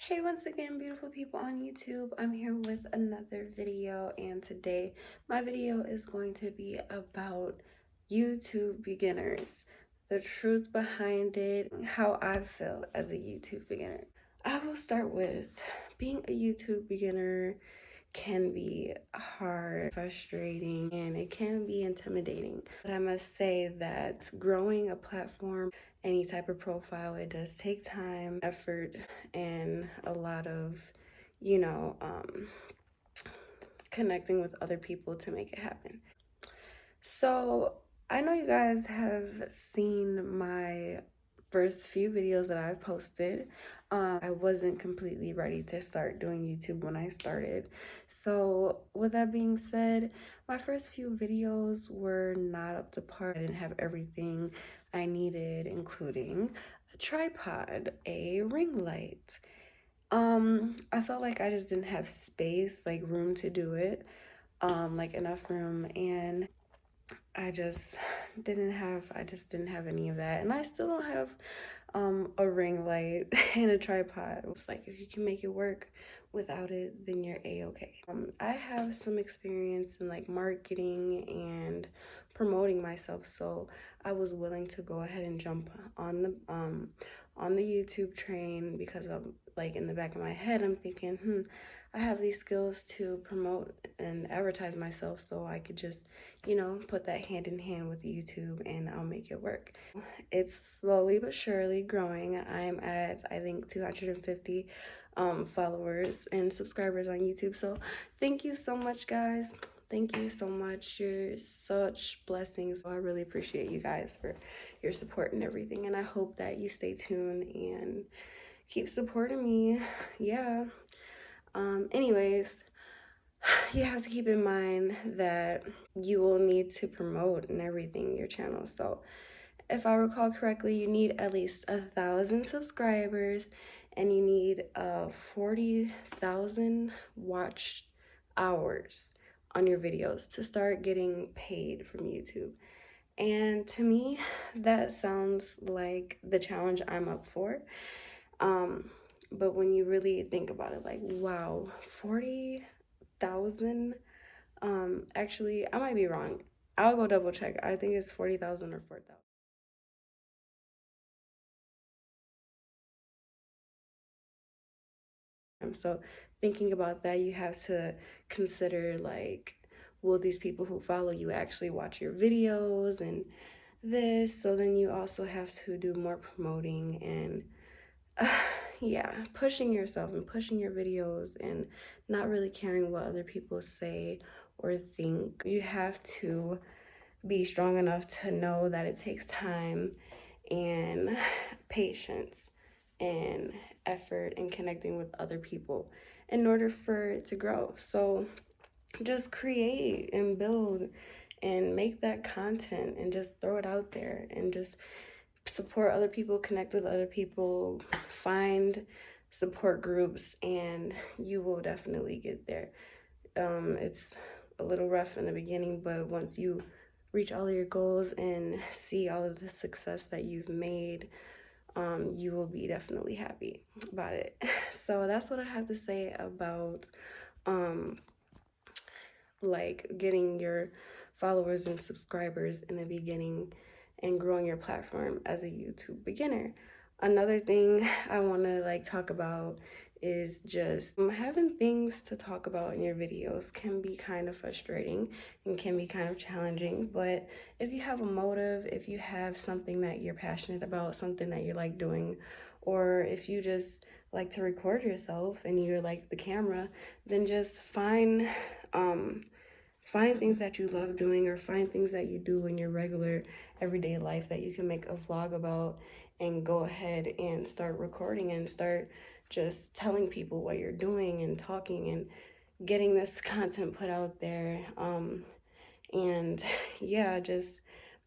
Hey, once again, beautiful people on YouTube. I'm here with another video, and today my video is going to be about YouTube beginners, the truth behind it, how I feel as a YouTube beginner. I will start with being a YouTube beginner can be hard, frustrating, and it can be intimidating. But I must say that growing a platform, any type of profile, it does take time, effort, and a lot of, you know, connecting with other people to make it happen. So I know you guys have seen my first few videos that I've posted. I wasn't completely ready to start doing YouTube when I started. So with that being said, my first few videos were not up to par. I didn't have everything I needed, including a tripod, a ring light. I felt like I just didn't have space, like room to do it, like enough room, and I just didn't have any of that. And I still don't have a ring light and a tripod. It's like if you can make it work without it, then you're a-okay. I have some experience in like marketing and promoting myself, so I was willing to go ahead and jump on the YouTube train because I'm like in the back of my head I'm thinking, I have these skills to promote and advertise myself, so I could just, put that hand in hand with YouTube and I'll make it work. It's slowly but surely growing. I'm at, I think, 250 followers and subscribers on YouTube. So thank you so much, guys. Thank you so much. You're such blessings. I really appreciate you guys for your support and everything. And I hope that you stay tuned and keep supporting me. Yeah. Anyways, you have to keep in mind that you will need to promote and everything your channel. So if I recall correctly, you need at least 1,000 subscribers and you need 40,000 watched hours on your videos to start getting paid from YouTube. And to me, that sounds like the challenge I'm up for. But when you really think about it, like, wow, 40,000, actually, I might be wrong. I'll go double check. I think it's 40,000 or 4,000. So thinking about that, you have to consider like, will these people who follow you actually watch your videos and this? So then you also have to do more promoting and yeah, pushing yourself and pushing your videos and not really caring what other people say or think. You have to be strong enough to know that it takes time and patience and effort and connecting with other people in order for it to grow. So just create and build and make that content and just throw it out there and just support other people, connect with other people, find support groups, and you will definitely get there. It's a little rough in the beginning, but once you reach all of your goals and see all of the success that you've made, you will be definitely happy about it. So that's what I have to say about like getting your followers and subscribers in the beginning and growing your platform as a YouTube beginner. Another thing I want to like talk about is just having things to talk about in your videos can be kind of frustrating and can be kind of challenging, but if you have a motive, if you have something that you're passionate about, something that you like doing, or if you just like to record yourself and you're like the camera, then just find things that you love doing or find things that you do in your regular everyday life that you can make a vlog about and go ahead and start recording and start just telling people what you're doing and talking and getting this content put out there. And yeah, just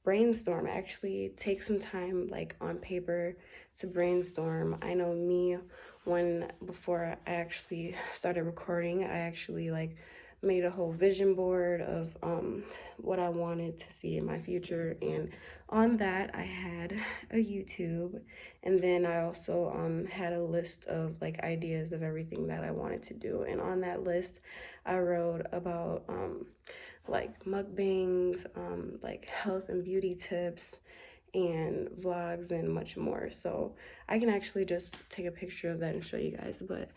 brainstorm. Actually take some time like on paper to brainstorm. I know me, when before I actually started recording, I actually like made a whole vision board of what I wanted to see in my future, and on that I had a YouTube, and then I also had a list of like ideas of everything that I wanted to do, and on that list I wrote about like mukbangs, like health and beauty tips, and vlogs, and much more. So I can actually just take a picture of that and show you guys. But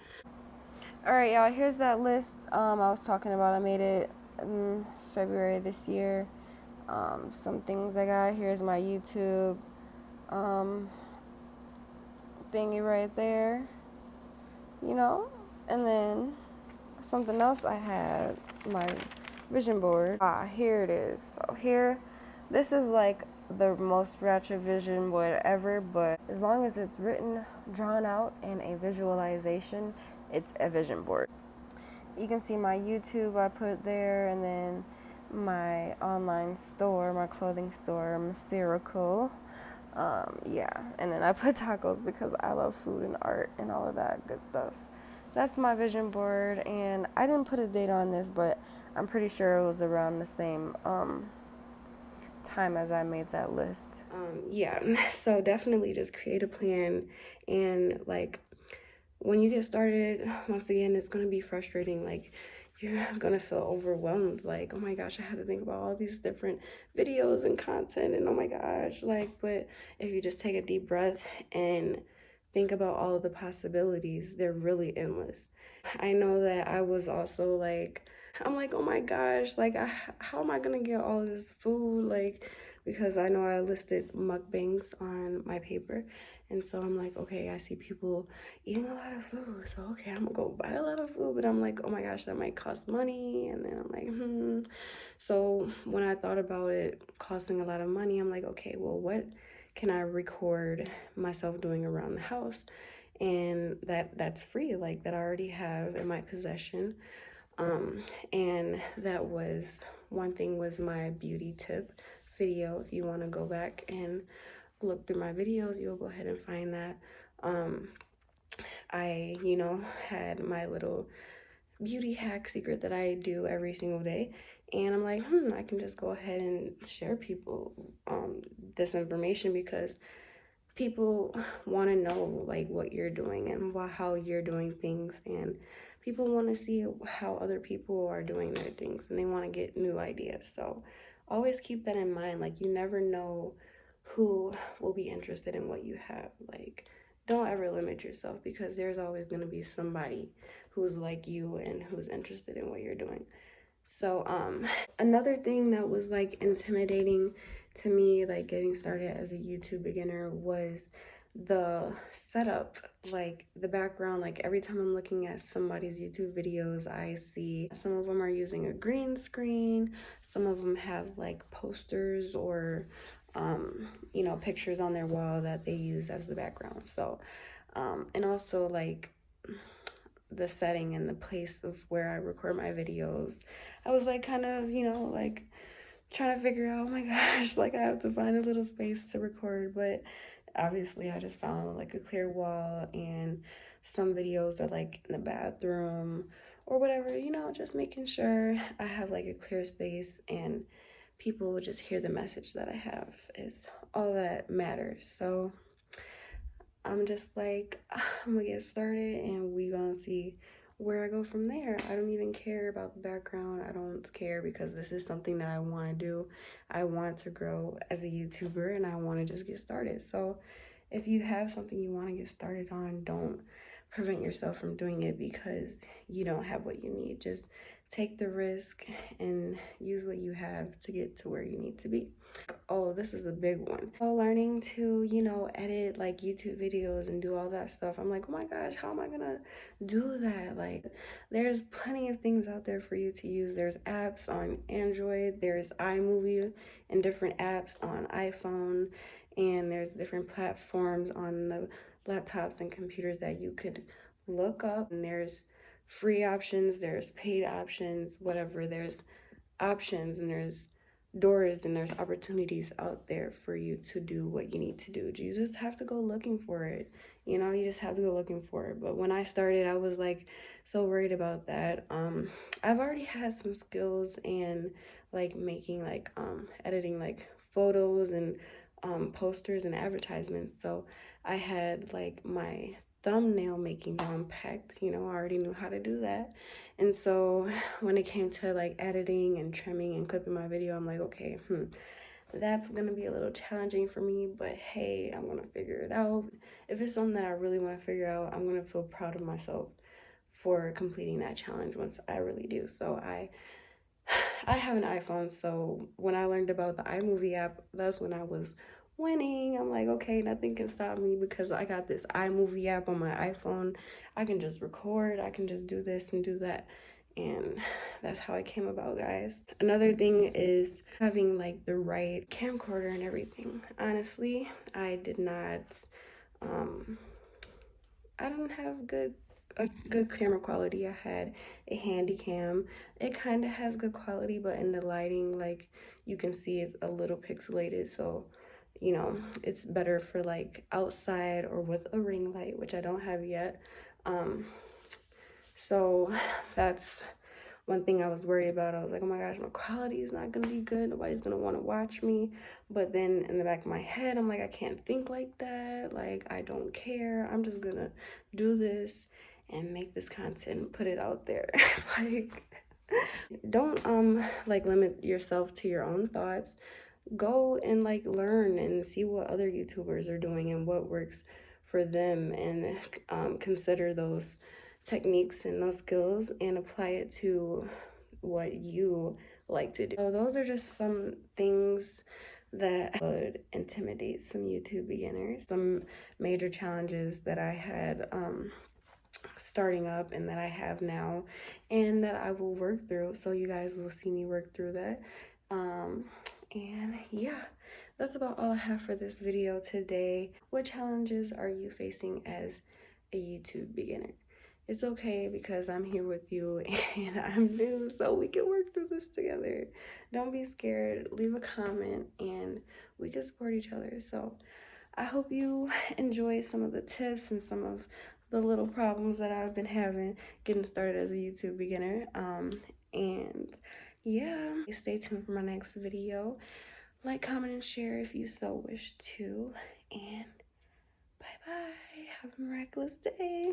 all right, y'all, here's that list I was talking about. I made it in February this year. Some things I got. Here's my YouTube thingy right there, you know. And then something else I had, my vision board. Here it is. So here, this is like the most ratchet vision board ever, but as long as it's written, drawn out, and a visualization, it's a vision board. You can see my YouTube I put there, and then my online store, my clothing store, Missy. Yeah, and then I put tacos because I love food and art and all of that good stuff. That's my vision board, and I didn't put a date on this, but I'm pretty sure it was around the same time as I made that list. Yeah, so definitely just create a plan, and like when you get started, once again, it's going to be frustrating. Like, you're going to feel overwhelmed. Like, oh my gosh, I have to think about all these different videos and content, and oh my gosh. Like, but if you just take a deep breath and think about all of the possibilities, they're really endless. I know that I was also like, I'm like, oh my gosh, like, how am I going to get all this food? Like, because I know I listed mukbangs on my paper. And so I'm like, okay, I see people eating a lot of food. So, okay, I'm gonna go buy a lot of food. But I'm like, oh my gosh, that might cost money. And then I'm like, So when I thought about it costing a lot of money, I'm like, okay, well, what can I record myself doing around the house? And that's free, like that I already have in my possession. And that was one thing, was my beauty tip video. If you want to go back and look through my videos, you'll go ahead and find that. I, had my little beauty hack secret that I do every single day. And I'm like, I can just go ahead and share people this information, because people want to know like what you're doing and how you're doing things, and people want to see how other people are doing their things, and they want to get new ideas. So always keep that in mind. Like, you never know who will be interested in what you have. Like, don't ever limit yourself, because there's always going to be somebody who's like you and who's interested in what you're doing. So another thing that was like intimidating to me, like getting started as a YouTube beginner, was the setup, like the background. Like, every time I'm looking at somebody's YouTube videos, I see some of them are using a green screen, some of them have like posters or pictures on their wall that they use as the background. So and also like the setting and the place of where I record my videos, I was like kind of, like trying to figure out, oh my gosh, like I have to find a little space to record. But obviously I just found like a clear wall, and some videos are like in the bathroom or whatever, just making sure I have like a clear space and people will just hear the message that I have is all that matters. So I'm just like, I'm gonna get started and we gonna see where I go from there. I don't even care about the background. I don't care, because this is something that I want to do. I want to grow as a YouTuber, and I want to just get started. So if you have something you want to get started on, don't prevent yourself from doing it because you don't have what you need. Just take the risk and use what you have to get to where you need to be. Oh, this is a big one. So learning to, edit like YouTube videos and do all that stuff. I'm like, oh my gosh, how am I gonna do that? Like, there's plenty of things out there for you to use. There's apps on Android, there's iMovie and different apps on iPhone, and there's different platforms on the laptops and computers that you could look up. And there's free options, there's paid options, whatever. There's options, and there's doors, and there's opportunities out there for you to do what you need to do. You just have to go looking for it, You know, you just have to go looking for it. But when I started, I was like so worried about that. I've already had some skills in like making like editing like photos and posters and advertisements. So I had like my thumbnail making down packed. You know, I already knew how to do that. And so when it came to like editing and trimming and clipping my video, I'm like, okay, that's gonna be a little challenging for me, but hey, I'm gonna figure it out. If it's something that I really want to figure out, I'm gonna feel proud of myself for completing that challenge once I really do. So I have an iPhone, so when I learned about the iMovie app, that's when I was winning. I'm like, okay, nothing can stop me because I got this iMovie app on my iPhone. I can just record, I can just do this and do that. And that's how it came about, guys. Another thing is having like the right camcorder and everything. Honestly, I did not I don't have a good camera quality. I had a handy cam. It kind of has good quality, but in the lighting, like you can see it's a little pixelated. So, you know, it's better for like outside or with a ring light, which I don't have yet. Um, so that's one thing I was worried about. I was like, oh my gosh, my quality is not gonna be good. Nobody's gonna want to watch me. But then in the back of my head, I'm like, I can't think like that. Like, I don't care. I'm just gonna do this and make this content and put it out there. Like, don't like limit yourself to your own thoughts. Go and like learn and see what other YouTubers are doing and what works for them, and consider those techniques and those skills and apply it to what you like to do. So those are just some things that would intimidate some YouTube beginners. Some major challenges that I had starting up and that I have now and that I will work through. So you guys will see me work through that. And yeah, that's about all I have for this video today. What challenges are you facing as a YouTube beginner? It's okay because I'm here with you and I'm new, so we can work through this together. Don't be scared. Leave a comment and we can support each other. So I hope you enjoy some of the tips and some of the little problems that I've been having getting started as a YouTube beginner. And yeah, stay tuned for my next video. Like, comment, and share if you so wish to. And bye bye. Have a miraculous day.